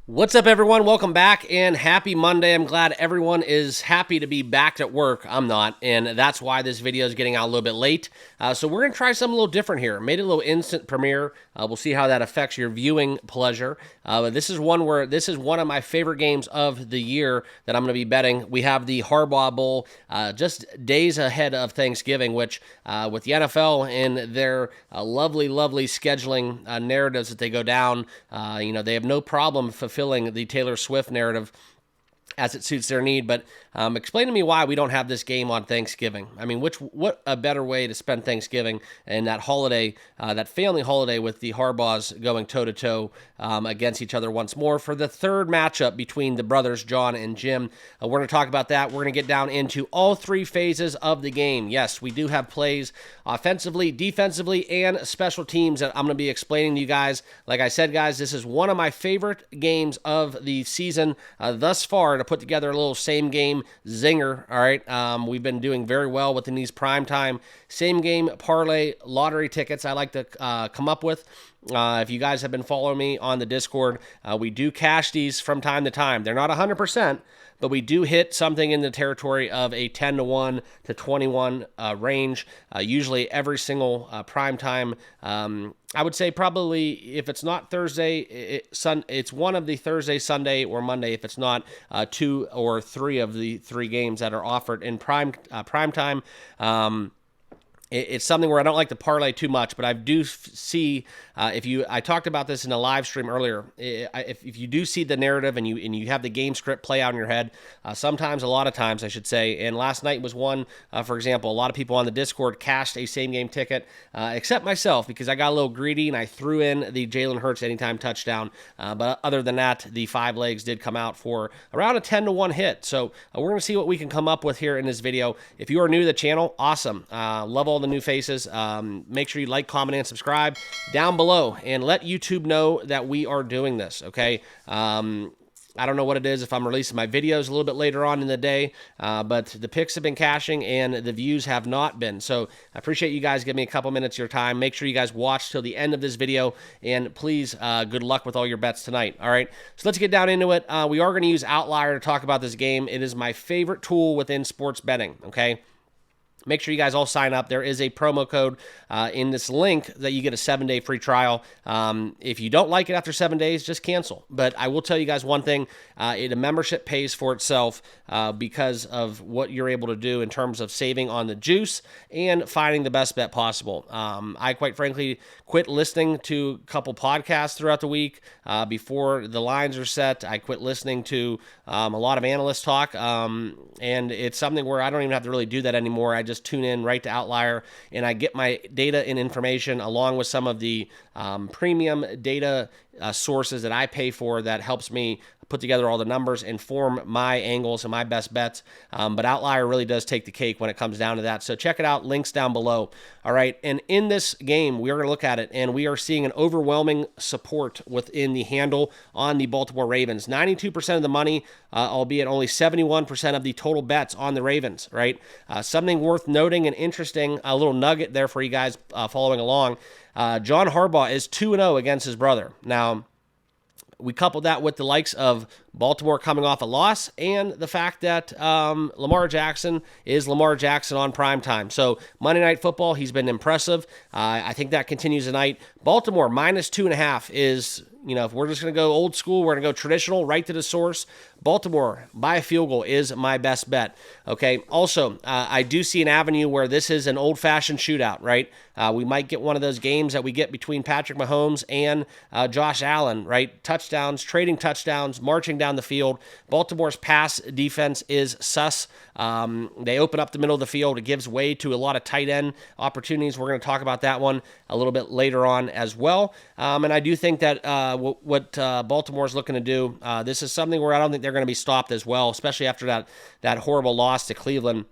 What's up, everyone? Welcome back and happy Monday. I'm glad everyone is happy to be back at work. I'm not, and that's why this video is getting out a little bit late. So we're going to try something a little different here. Made it a little instant premiere. We'll see how that affects your viewing pleasure. This is one of my favorite games of the year that I'm going to be betting. We have the Harbaugh Bowl just days ahead of Thanksgiving, which with the NFL and their lovely scheduling narratives that they go down, they have no problem fulfilling the Taylor Swift narrative as it suits their need. But explain to me why we don't have this game on Thanksgiving. I mean, what a better way to spend Thanksgiving and that holiday, that family holiday with the Harbaughs going toe-to-toe against each other once more for the third matchup between the brothers, John and Jim. We're going to talk about that. We're going to get down into all three phases of the game. Yes, we do have plays offensively, defensively, and special teams that I'm going to be explaining to you guys. Like I said, guys, this is one of my favorite games of the season thus far, to put together a little same game zinger. All right, we've been doing very well within these primetime same game parlay lottery tickets I like to come up with. If you guys have been following me on the Discord, we do cash these from time to time. They're not 100%, but we do hit something in the territory of a 10-1 to 21 range, usually every single primetime. I would say probably if it's not Thursday, it's one of the Thursday, Sunday, or Monday. If it's not two or three of the three games that are offered in prime time. It's something where I don't like to parlay too much, but I do see I talked about this in a live stream earlier. If you do see the narrative and you have the game script play out in your head, sometimes, a lot of times I should say, and last night was one, for example, a lot of people on the Discord cashed a same game ticket, except myself, because I got a little greedy and I threw in the Jalen Hurts anytime touchdown. But other than that, the five legs did come out for around a 10-1 hit. So we're going to see what we can come up with here in this video. If you are new to the channel, awesome. Love all the new faces. Make sure you like, comment, and subscribe down below, and let YouTube know that we are doing this, okay? I don't know what it is if I'm releasing my videos a little bit later on in the day, but the picks have been cashing and the views have not been. So I appreciate you guys giving me a couple minutes of your time. Make sure you guys watch till the end of this video, and please, good luck with all your bets tonight, all right? So let's get down into it. We are going to use Outlier to talk about this game. It is my favorite tool within sports betting, okay? Make sure you guys all sign up. There is a promo code in this link that you get a 7-day free trial. If you don't like it after 7 days, just cancel. But I will tell you guys one thing. A membership pays for itself because of what you're able to do in terms of saving on the juice and finding the best bet possible. I, quite frankly, quit listening to a couple podcasts throughout the week before the lines are set. I quit listening to a lot of analyst talk, and it's something where I don't even have to really do that anymore. I just tune in right to Outlier, and I get my data and information along with some of the premium data sources that I pay for that helps me put together all the numbers and form my angles and my best bets. But Outlier really does take the cake when it comes down to that. So check it out. Links down below. All right. And in this game, we are going to look at it, and we are seeing an overwhelming support within the handle on the Baltimore Ravens. 92% of the money, albeit only 71% of the total bets on the Ravens, right? Something worth noting and interesting, a little nugget there for you guys following along. John Harbaugh is 2-0 against his brother. Now, we coupled that with the likes of Baltimore coming off a loss and the fact that Lamar Jackson is Lamar Jackson on primetime. So Monday Night Football, he's been impressive. I think that continues tonight. Baltimore minus 2.5 is, if we're just going to go old school, we're going to go traditional, right to the source. Baltimore by a field goal is my best bet. Okay. Also, I do see an avenue where this is an old-fashioned shootout, right? We might get one of those games that we get between Patrick Mahomes and Josh Allen, right? Touchdowns, trading touchdowns, marching down the field. Baltimore's pass defense is sus. They open up the middle of the field. It gives way to a lot of tight end opportunities. We're going to talk about that one a little bit later on as well. And I do think that what Baltimore's looking to do, this is something where I don't think they're going to be stopped as well, especially after that horrible loss to Cleveland.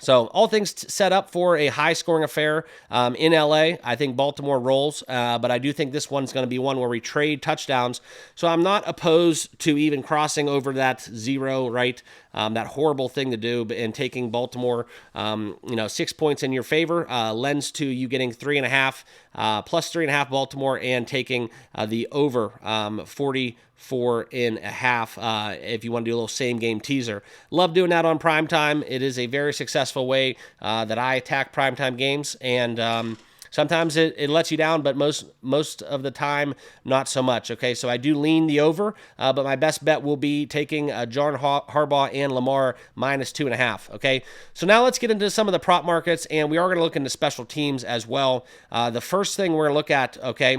So all things set up for a high-scoring affair in LA. I think Baltimore rolls, but I do think this one's going to be one where we trade touchdowns. So I'm not opposed to even crossing over that zero, right? That horrible thing to do, and taking Baltimore, 6 points in your favor lends to you getting 3.5 plus 3.5 Baltimore, and taking the over 44.5 if you want to do a little same game teaser. Love doing that on primetime. It is a very successful way that I attack primetime games, and sometimes it lets you down, but most of the time, not so much. Okay, so I do lean the over, but my best bet will be taking John Harbaugh and Lamar minus 2.5. Okay, so now let's get into some of the prop markets, and we are going to look into special teams as well. The first thing we're going to look at, okay,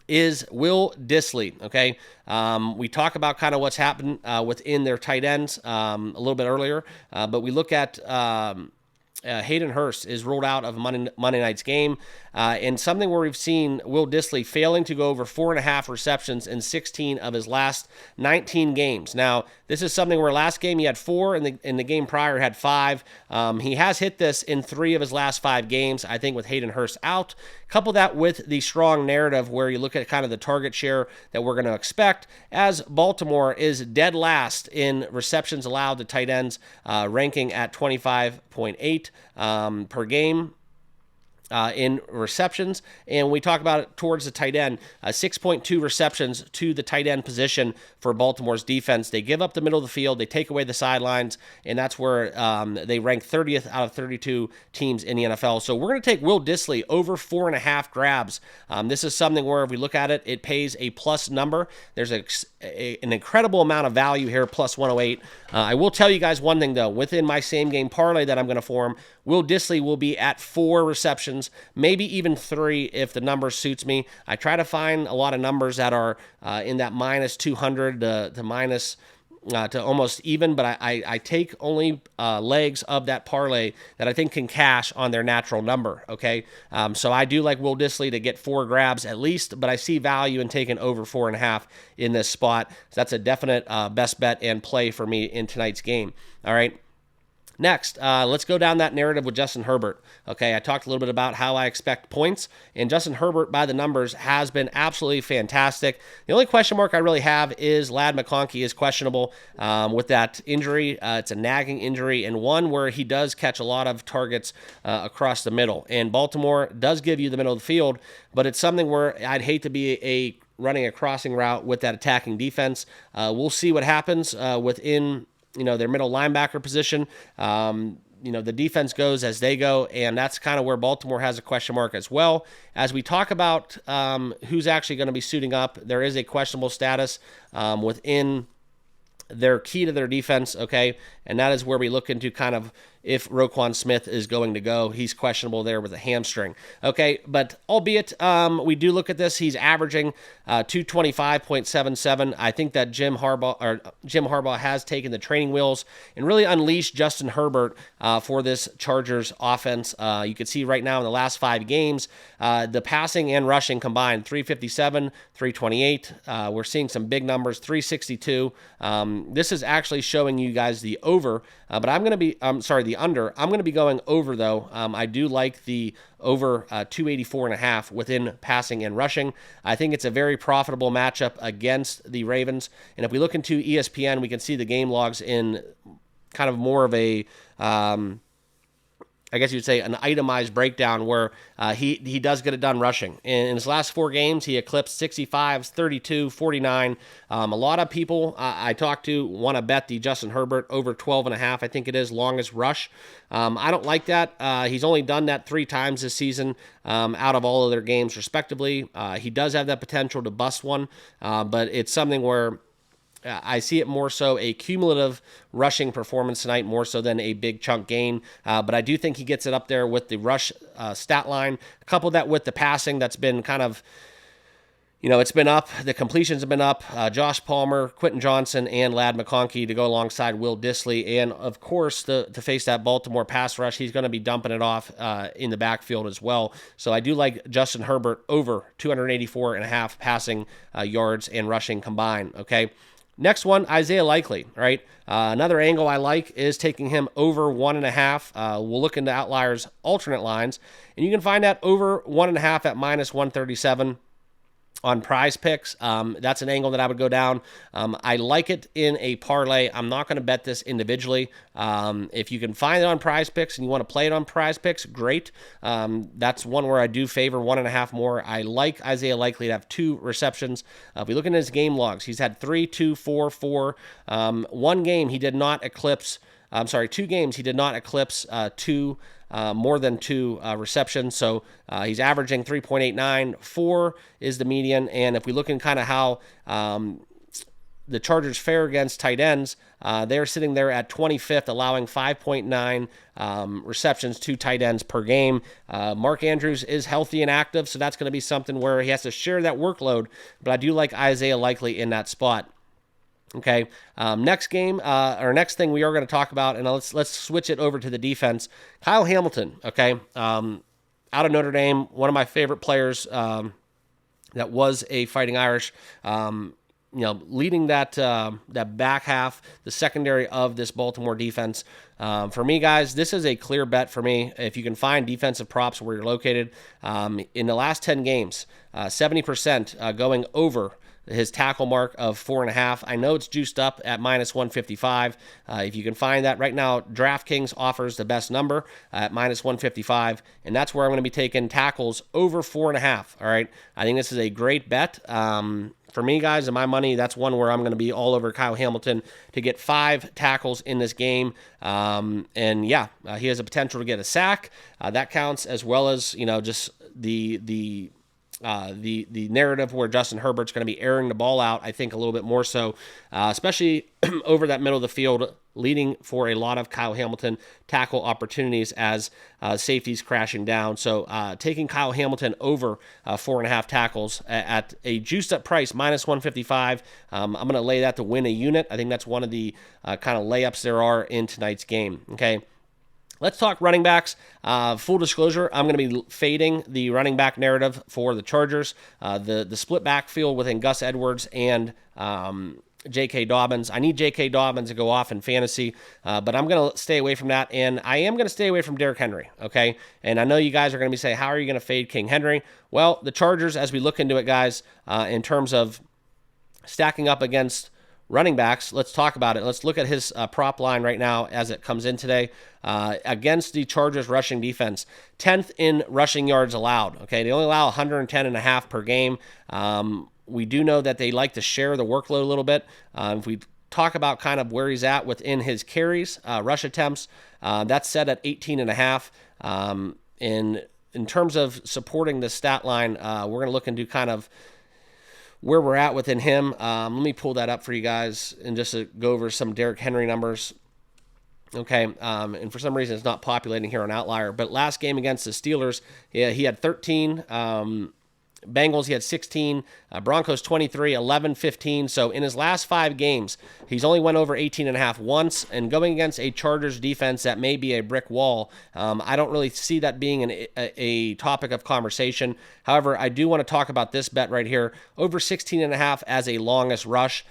is Will Dissly. Okay, we talk about kind of what's happened within their tight ends a little bit earlier, but we look at Hayden Hurst is ruled out of Monday night's game, and something where we've seen Will Dissly failing to go over 4.5 receptions in 16 of his last 19 games. Now, this is something where last game he had 4, and in the game prior had 5. He has hit this in 3 of his last 5 games, I think, with Hayden Hurst out. Couple that with the strong narrative where you look at kind of the target share that we're going to expect, as Baltimore is dead last in receptions allowed to tight ends, ranking at 25.8 per game. In receptions, and we talk about it towards the tight end, 6.2 receptions to the tight end position for Baltimore's defense. They give up the middle of the field, they take away the sidelines, and that's where they rank 30th out of 32 teams in the NFL. So we're going to take Will Dissly over 4.5 grabs. This is something where if we look at it, it pays a plus number. There's an incredible amount of value here, plus 108. I will tell you guys one thing, though. Within my same game parlay that I'm going to form, Will Dissly will be at 4 receptions, maybe even 3 if the number suits me. I try to find a lot of numbers that are in that minus 200 to minus to almost even, but I take only legs of that parlay that I think can cash on their natural number, okay? So I do like Will Dissly to get 4 grabs at least, but I see value in taking over 4.5 in this spot. So that's a definite best bet and play for me in tonight's game, all right? Next, let's go down that narrative with Justin Herbert. Okay, I talked a little bit about how I expect points, and Justin Herbert, by the numbers, has been absolutely fantastic. The only question mark I really have is Ladd McConkey is questionable with that injury. It's a nagging injury, and one where he does catch a lot of targets across the middle. And Baltimore does give you the middle of the field, but it's something where I'd hate to be running a crossing route with that attacking defense. We'll see what happens within their middle linebacker position. The defense goes as they go, and that's kind of where Baltimore has a question mark as well. As we talk about who's actually going to be suiting up, there is a questionable status within their key to their defense, okay? And that is where we look into kind of if Roquan Smith is going to go. He's questionable there with a hamstring, okay? But albeit we do look at this, he's averaging 225.77. I think that Jim Harbaugh has taken the training wheels and really unleashed Justin Herbert for this Chargers offense. You can see right now in the last 5 games, the passing and rushing combined, 357, 328. We're seeing some big numbers, 362. This is actually showing you guys the over, but the under. I'm going to be going over, though. I do like the over 284.5 within passing and rushing. I think it's a very profitable matchup against the Ravens. And if we look into ESPN, we can see the game logs in kind of more of a I guess you'd say an itemized breakdown where he does get it done rushing. In his last 4 games, he eclipsed 65, 32, 49. A lot of people I talked to want to bet the Justin Herbert over 12.5, I think it is, longest rush. I don't like that. He's only done that 3 times this season out of all of their games, respectively. He does have that potential to bust one, but it's something where I see it more so a cumulative rushing performance tonight, more so than a big chunk gain. But I do think he gets it up there with the rush stat line. Couple that with the passing that's been kind of, it's been up. The completions have been up. Josh Palmer, Quentin Johnson, and Ladd McConkey to go alongside Will Dissly. And, of course, to face that Baltimore pass rush, he's going to be dumping it off in the backfield as well. So I do like Justin Herbert over 284.5 passing yards and rushing combined, okay? Next one, Isaiah Likely, right? Another angle I like is taking him over 1.5. We'll look into Outliers alternate lines, and you can find that over 1.5 at minus 137. on Prize Picks. That's an angle that I would go down. I like it in a parlay. I'm not going to bet this individually. If you can find it on Prize Picks and you want to play it on Prize Picks, great. That's one where I do favor 1.5 more. I like Isaiah Likely to have 2 receptions. If we look at his game logs, he's had 3, 2, 4, 4. One game he did not eclipse. 2 games he did not eclipse 2. More than 2 receptions. So he's averaging 3.89. 4 is the median. And if we look in kind of how the Chargers fare against tight ends, they're sitting there at 25th, allowing 5.9 receptions to tight ends per game. Mark Andrews is healthy and active, so that's going to be something where he has to share that workload. But I do like Isaiah Likely in that spot. Okay, next game, or next thing we are going to talk about, and let's switch it over to the defense. Kyle Hamilton, okay, out of Notre Dame, one of my favorite players that was a Fighting Irish, leading that back half, the secondary of this Baltimore defense. For me, guys, this is a clear bet for me. If you can find defensive props where you're located, in the last 10 games, 70% going over his tackle mark of 4.5. I know it's juiced up at -155. If you can find that right now, DraftKings offers the best number at -155, and that's where I'm going to be taking tackles over 4.5. All right, I think this is a great bet. For me, guys, and my money, that's one where I'm going to be all over Kyle Hamilton to get 5 tackles in this game. He has a potential to get a sack. That counts, as well as just the narrative where Justin Herbert's going to be airing the ball out, I think a little bit more so, especially over that middle of the field, leading for a lot of Kyle Hamilton tackle opportunities as safeties crashing down. So taking Kyle Hamilton over 4.5 tackles at a juiced up price, -155. I'm going to lay that to win a unit. I think that's one of the kind of layups there are in tonight's game. Okay. Let's talk running backs. Full disclosure, I'm going to be fading the running back narrative for the Chargers. The split backfield within Gus Edwards and J.K. Dobbins. I need J.K. Dobbins to go off in fantasy, but I'm going to stay away from that, and I am going to stay away from Derrick Henry, okay? And I know you guys are going to be saying, how are you going to fade King Henry? Well, the Chargers, as we look into it, guys, in terms of stacking up against running backs, let's talk about it. Let's look at his prop line right now as it comes in today against the Chargers rushing defense. 10th in rushing yards allowed. Okay, they only allow 110.5 per game. We do know that they like to share the workload a little bit. If we talk about kind of where he's at within his carries, rush attempts, that's set at 18.5. In terms of supporting the stat line, we're going to look into kind of where we're at within him. Let me pull that up for you guys and just to go over some Derrick Henry numbers. Okay, and for some reason it's not populating here on Outlier, but last game against the Steelers, he had 13. Bengals, he had 16. Broncos, 23, 11, 15. So in his last 5 games, he's only went over 18.5 once. And going against a Chargers defense that may be a brick wall, I don't really see that being a topic of conversation. However, I do want to talk about this bet right here. Over 16.5 as a longest rush.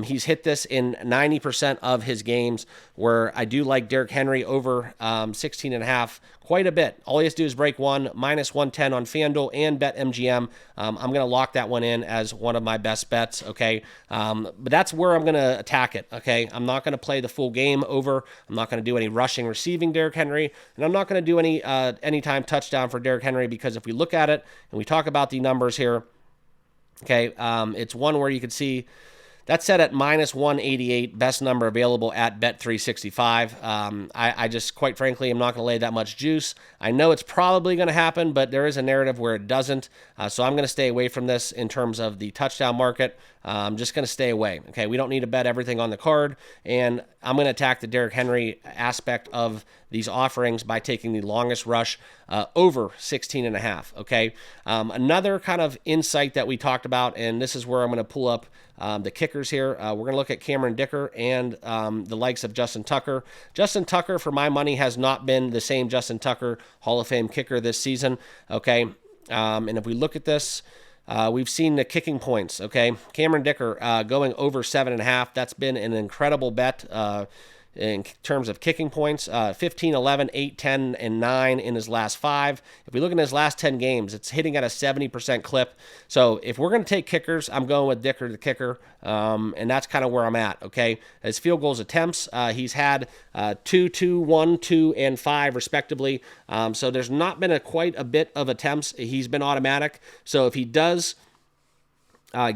He's hit this in 90% of his games, where I do like Derrick Henry over 16.5 quite a bit. All he has to do is break one, -110 on FanDuel and BetMGM. I'm going to lock that one in as one of my best bets, okay? But that's where I'm going to attack it, okay? I'm not going to play the full game over. I'm not going to do any rushing, receiving Derrick Henry, and I'm not going to do any anytime touchdown for Derrick Henry, because if we look at it and we talk about the numbers here, okay, it's one where you can see that's set at -188, best number available at Bet365. I just, quite frankly, am not going to lay that much juice. I know it's probably going to happen, but there is a narrative where it doesn't. So I'm going to stay away from this in terms of the touchdown market. I'm just going to stay away. Okay, we don't need to bet everything on the card, and I'm going to attack the Derrick Henry aspect of these offerings by taking the longest rush over 16.5. Okay, another kind of insight that we talked about, and this is where I'm going to pull up the kickers here. We're going to look at Cameron Dicker and the likes of Justin Tucker. Justin Tucker, for my money, has not been the same Justin Tucker Hall of Fame kicker this season. Okay, and if we look at this, we've seen the kicking points. Okay, Cameron Dicker going over 7.5. That's been an incredible bet. in terms of kicking points, 15, 11, 8, 10, and 9 in his last 5. If we look at his last 10 games, it's hitting at a 70% clip. So if we're going to take kickers, I'm going with Dicker the kicker, and that's kind of where I'm at, okay? His field goals attempts, he's had 2, 2, 1, 2, and 5, respectively. So there's not been quite a bit of attempts. He's been automatic. So if he does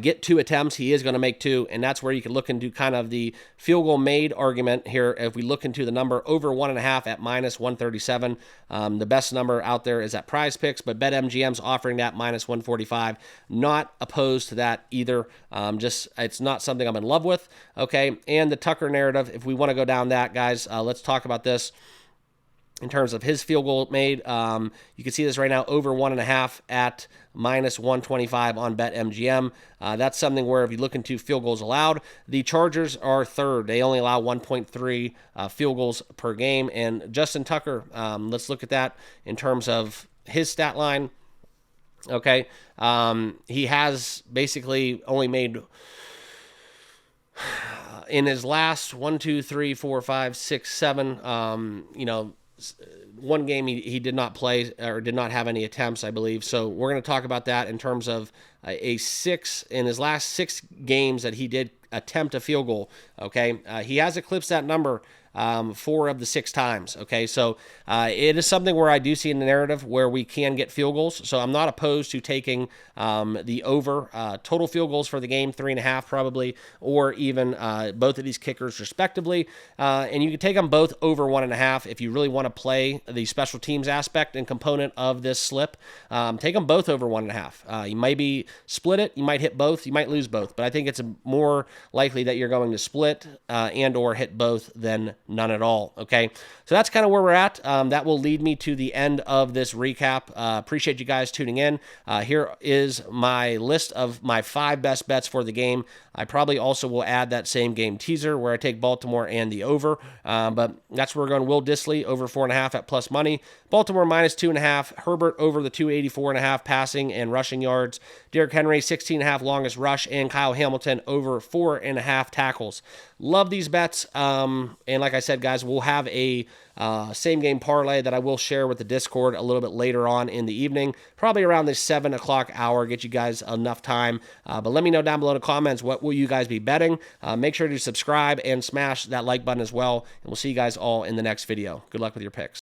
get 2 attempts, he is going to make 2, and that's where you can look into kind of the field goal made argument here. If we look into the number over 1.5 at -137, the best number out there is at Prize Picks, but BetMGM's offering that -145. Not opposed to that either. Just it's not something I'm in love with. Okay, and the Tucker narrative. If we want to go down that, guys, let's talk about this. In terms of his field goal made, you can see this right now, over 1.5 at -125 on BetMGM. That's something where if you look into field goals allowed, the Chargers are third. They only allow 1.3 field goals per game. And Justin Tucker, let's look at that in terms of his stat line. Okay, he has basically only made in his last 1, 2, 3, 4, 5, 6, 7, one game he did not play or did not have any attempts, I believe. So we're going to talk about that in terms of a 6 in his last 6 games that he did attempt a field goal. Okay, he has eclipsed that number 4 of the 6 times. Okay, so it is something where I do see in the narrative where we can get field goals. So I'm not opposed to taking the over total field goals for the game, 3.5 probably, or even both of these kickers respectively. And you can take them both over 1.5 if you really want to play the special teams aspect and component of this slip. Take them both over 1.5. You might be split it, you might hit both, you might lose both, but I think it's more likely that you're going to split and or hit both than none at all. Okay, so that's kind of where we're at. That will lead me to the end of this recap. Appreciate you guys tuning in. Here is my list of my 5 best bets for the game. I probably also will add that same game teaser where I take Baltimore and the over, but that's where we're going. Will Dissly over 4.5 at plus money. Baltimore -2.5. Herbert over the 284.5 passing and rushing yards. Derrick Henry 16.5 longest rush, and Kyle Hamilton over 4.5 tackles. Love these bets. And like I said, guys, we'll have a same game parlay that I will share with the Discord a little bit later on in the evening, probably around the 7 o'clock hour. Get you guys enough time. But let me know down below in the comments, what will you guys be betting? Make sure to subscribe and smash that like button as well. And we'll see you guys all in the next video. Good luck with your picks.